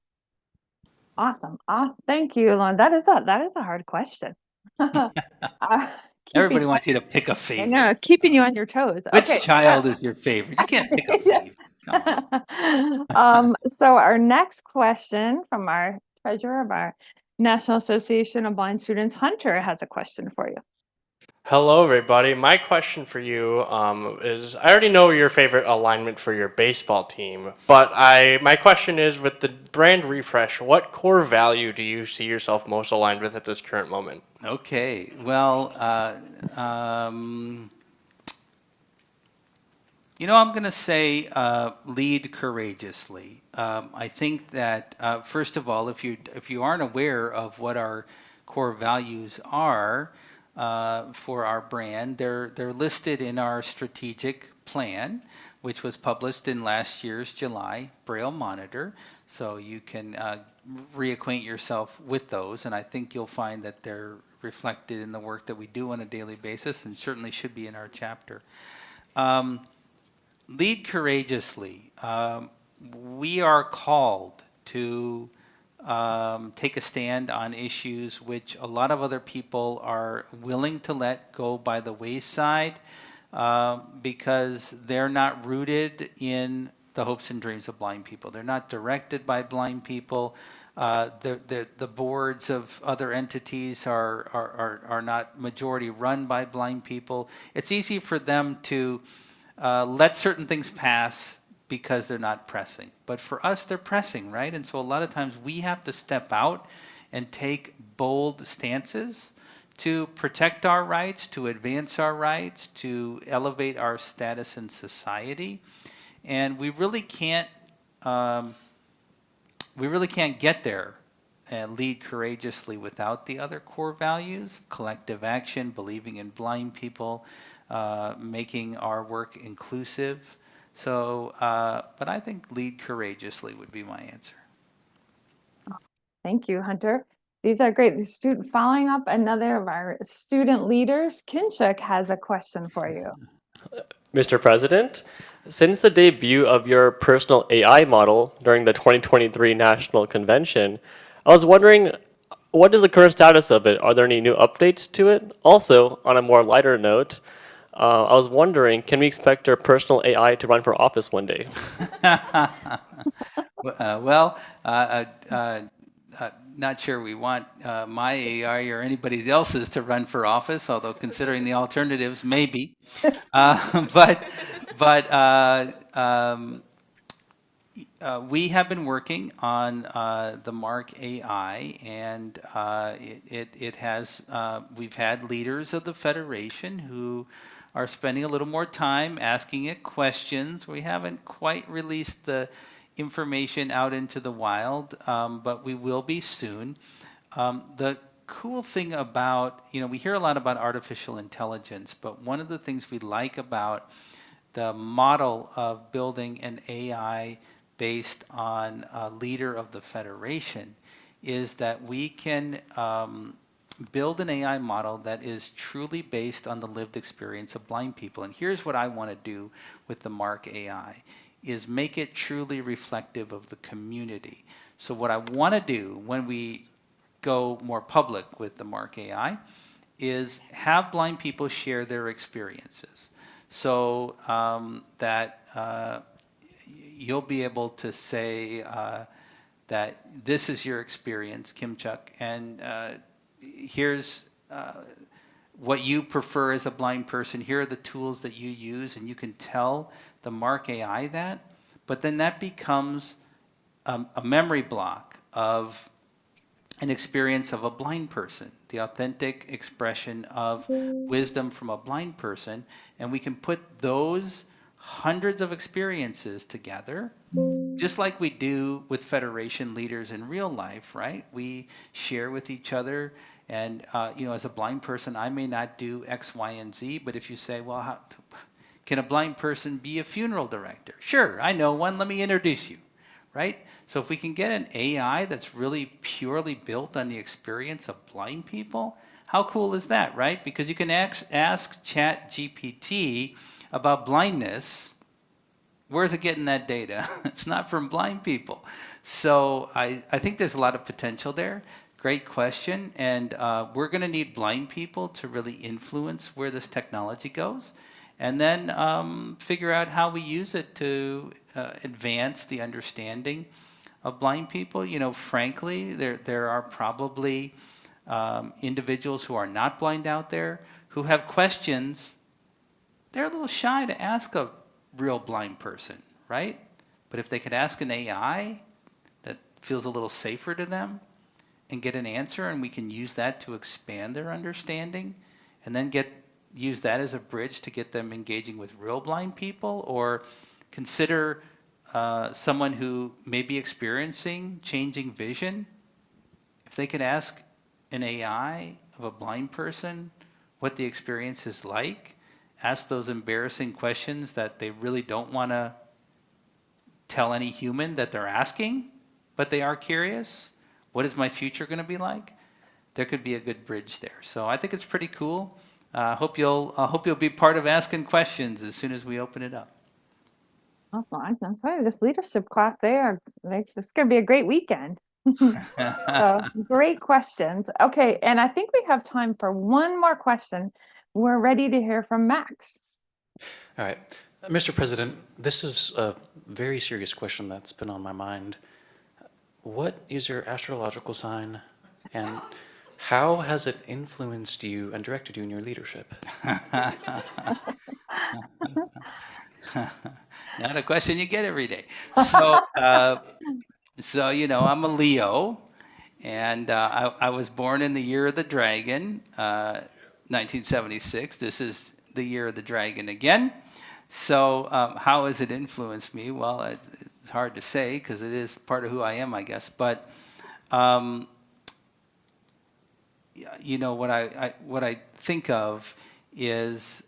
Awesome. Thank you, Lauren. That is a hard question. Everybody wants you to pick a favorite. I know, keeping you on your toes. Which child is your favorite? You can't pick a favorite. Come on. So our next question from our treasurer of our National Association of Blind Students, Hunter, has a question for you. Hello, everybody. My question for you is, I already know your favorite alignment for your baseball team, but my question is, with the brand refresh, what core value do you see yourself most aligned with at this current moment? Okay. Well, I'm going to say lead courageously. I think that first of all, if you aren't aware of what our core values are for our brand, they're listed in our strategic plan, which was published in last year's July Braille Monitor. So you can reacquaint yourself with those, and I think you'll find that they're reflected in the work that we do on a daily basis, and certainly should be in our chapter. Lead courageously. We are called to take a stand on issues which a lot of other people are willing to let go by the wayside because they're not rooted in the hopes and dreams of blind people. They're not directed by blind people. The boards of other entities are not majority run by blind people. It's easy for them to let certain things pass because they're not pressing. But for us, they're pressing, right? And so a lot of times we have to step out and take bold stances to protect our rights, to advance our rights, to elevate our status in society. And we really can't get there and lead courageously without the other core values: collective action, believing in blind people, making our work inclusive. So, but I think lead courageously would be my answer. Thank you, Hunter. These are great. The student following up another of our student leaders, Kinshuk has a question for you. Mr. President, since the debut of your personal AI model during the 2023 National Convention, I was wondering, what is the current status of it? Are there any new updates to it? Also, on a more lighter note, I was wondering, can we expect our personal AI to run for office one day? Well, not sure we want my AI or anybody else's to run for office, although considering the alternatives, maybe. But we have been working on the Mark AI, and it has, we've had leaders of the Federation who are spending a little more time asking it questions. We haven't quite released the information out into the wild, but we will be soon. The cool thing about, we hear a lot about artificial intelligence, but one of the things we like about the model of building an AI based on a leader of the Federation is that we can build an AI model that is truly based on the lived experience of blind people. And here's what I want to do with the Mark AI, is make it truly reflective of the community. So what I want to do when we go more public with the Mark AI is have blind people share their experiences, so that you'll be able to say that this is your experience, Kimchuk, and here's what you prefer as a blind person. Here are the tools that you use, and you can tell the Mark AI that. But then that becomes a memory block of an experience of a blind person, the authentic expression of wisdom from a blind person, and we can put those hundreds of experiences together, just like we do with Federation leaders in real life, right? We share with each other, and as a blind person, I may not do X, Y, and Z, but if you say, well, how can a blind person be a funeral director? Sure, I know one, let me introduce you, right? So if we can get an AI that's really purely built on the experience of blind people, how cool is that, right? Because you can ask ChatGPT about blindness. Where's it getting that data? It's not from blind people. So I think there's a lot of potential there. Great question. And we're going to need blind people to really influence where this technology goes. And then figure out how we use it to advance the understanding of blind people. Frankly, there are probably individuals who are not blind out there who have questions. They're a little shy to ask a real blind person, right? But if they could ask an AI that feels a little safer to them and get an answer, and we can use that to expand their understanding, and then use that as a bridge to get them engaging with real blind people, or consider someone who may be experiencing changing vision. If they could ask an AI of a blind person what the experience is like, ask those embarrassing questions that they really don't want to tell any human that they're asking, but they are curious. What is my future going to be like? There could be a good bridge there. So I think it's pretty cool. Hope you'll be part of asking questions as soon as we open it up. Awesome. I'm sorry, this leadership class, this is going to be a great weekend. So great questions. Okay, and I think we have time for one more question. We're ready to hear from Max. All right. Mr. President, this is a very serious question that's been on my mind. What is your astrological sign, and how has it influenced you and directed you in your leadership? Not a question you get every day. So, I'm a Leo, and I was born in the year of the dragon, 1976. This is the year of the dragon again. So how has it influenced me? Well, it's hard to say because it is part of who I am, I guess. But what I think of is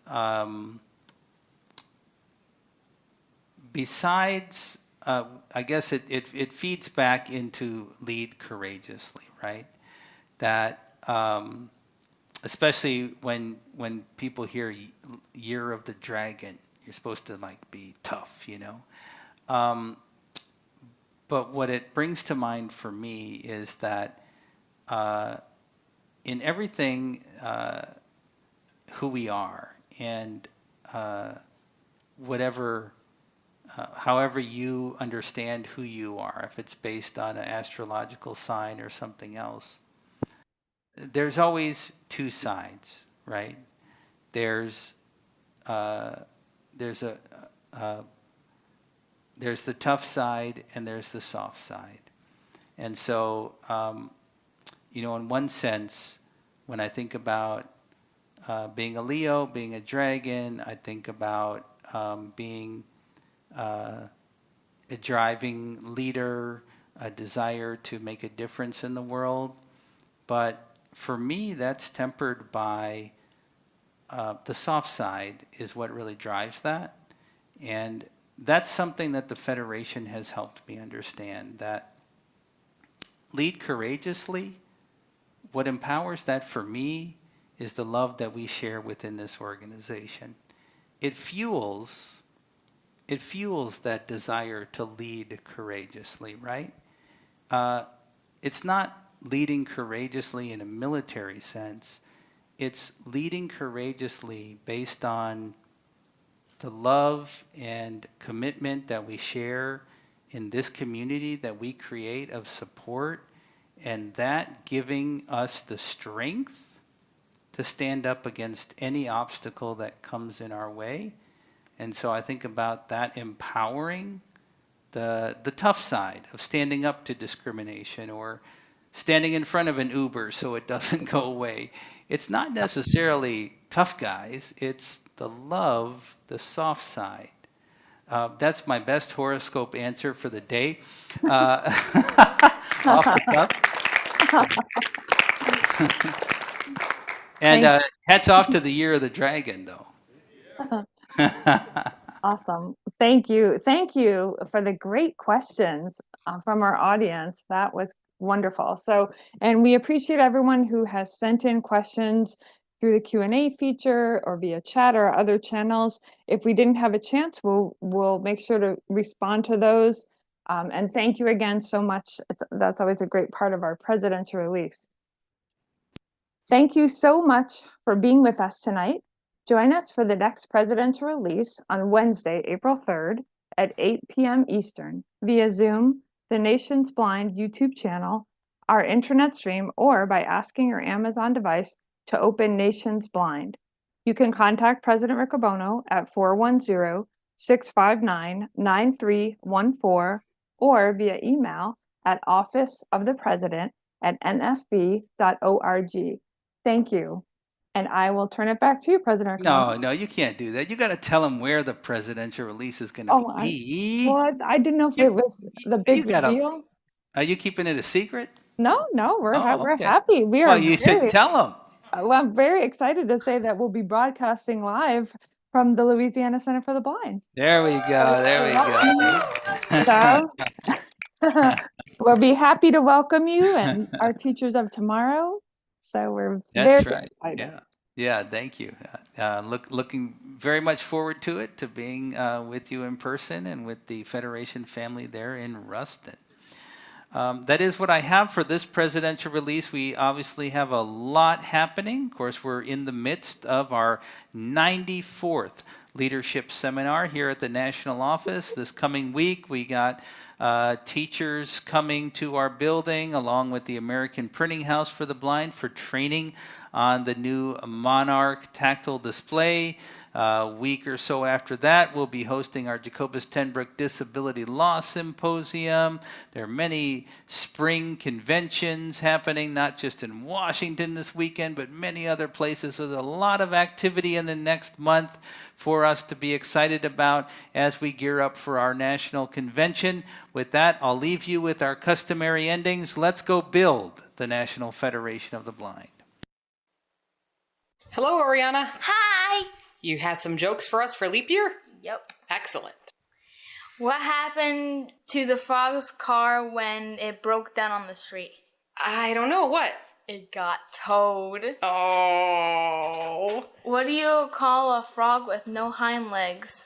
besides, I guess it feeds back into lead courageously, right? that especially when people hear Year of the Dragon, you're supposed to like be tough, you know. But what it brings to mind for me is that in everything, who we are, and whatever, however you understand who you are, if it's based on an astrological sign or something else, there's always two sides, right? There's there's a there's the tough side and there's the soft side. And so, you know, in one sense, when I think about being a Leo, being a dragon, I think about being a driving leader, a desire to make a difference in the world. But for me, that's tempered by the soft side is what really drives that. And that's something that the Federation has helped me understand, that lead courageously, what empowers that for me is the love that we share within this organization. It fuels that desire to lead courageously, right? It's not leading courageously in a military sense. It's leading courageously based on the love and commitment that we share in this community that we create of support, and that giving us the strength to stand up against any obstacle that comes in our way. And so I think about that empowering the tough side of standing up to discrimination or standing in front of an Uber so it doesn't go away. It's not necessarily tough guys, it's the love, the soft side. That's my best horoscope answer for the day. Off the cuff. And hats off to the Year of the Dragon, though. Awesome. Thank you. Thank you for the great questions from our audience. That was wonderful. So, and we appreciate everyone who has sent in questions through the Q&A feature or via chat or other channels. If we didn't have a chance, we'll make sure to respond to those. And thank you again so much. That's always a great part of our presidential release. Thank you so much for being with us tonight. Join us for the next presidential release on Wednesday, April 3rd at 8 p.m. Eastern via Zoom, the Nation's Blind YouTube channel, our internet stream, or by asking your Amazon device to open Nation's Blind. You can contact President Riccobono at 410-659-9314 or via email at officeofthepresident@nfb.org. Thank you. And I will turn it back to you, President Riccobono. No, you can't do that. You got to tell them where the presidential release is going to be. Well, I didn't know if it was the big reveal. Are you keeping it a secret? No, we're Okay. happy. We are. Well, you should tell them. Well, I'm very excited to say that we'll be broadcasting live from the Louisiana Center for the Blind. There we go. So, we'll be happy to welcome you and our teachers of tomorrow. So we're very excited. Yeah, thank you. Looking very much forward to it, to being with you in person and with the Federation family there in Ruston. That is what I have for this presidential release. We obviously have a lot happening. Of course, we're in the midst of our 94th leadership seminar here at the national office. This coming week, we got teachers coming to our building along with the American Printing House for the Blind for training on the new Monarch tactile display. A week or so after that, we'll be hosting our Jacobus Tenbrook Disability Law Symposium. There are many spring conventions happening, not just in Washington this weekend, but many other places. So there's a lot of activity in the next month for us to be excited about as we gear up for our national convention. With that, I'll leave you with our customary endings. Let's go build the National Federation of the Blind. Hello, Oriana. Hi! You have some jokes for us for leap year? Yep. Excellent. What happened to the frog's car when it broke down on the street? I don't know. What? It got towed. Oh. What do you call a frog with no hind legs?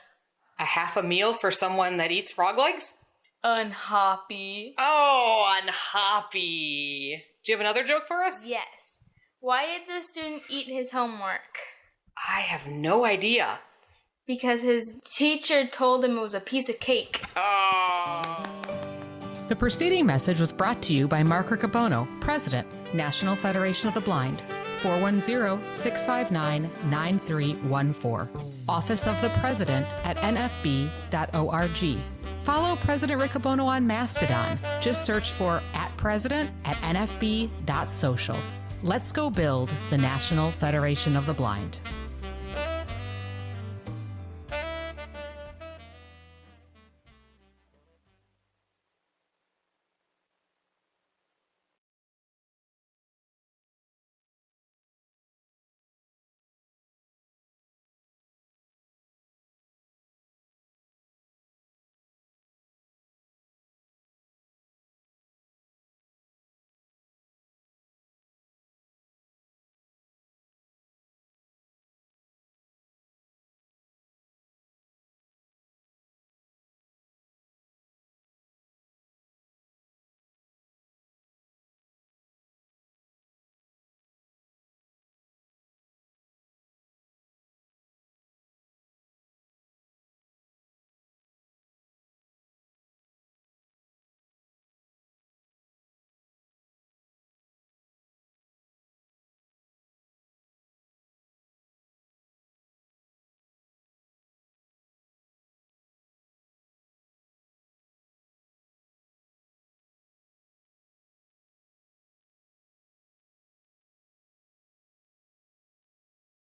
A half a meal for someone that eats frog legs? Unhoppy. Oh, unhoppy. Do you have another joke for us? Yes. Why did the student eat his homework? I have no idea. Because his teacher told him it was a piece of cake. Oh. The preceding message was brought to you by Mark Riccobono, President, National Federation of the Blind, 410-659-9314. Office of the President at nfb.org. Follow President Riccobono on Mastodon. Just search for @president@nfb.social. Let's go build the National Federation of the Blind.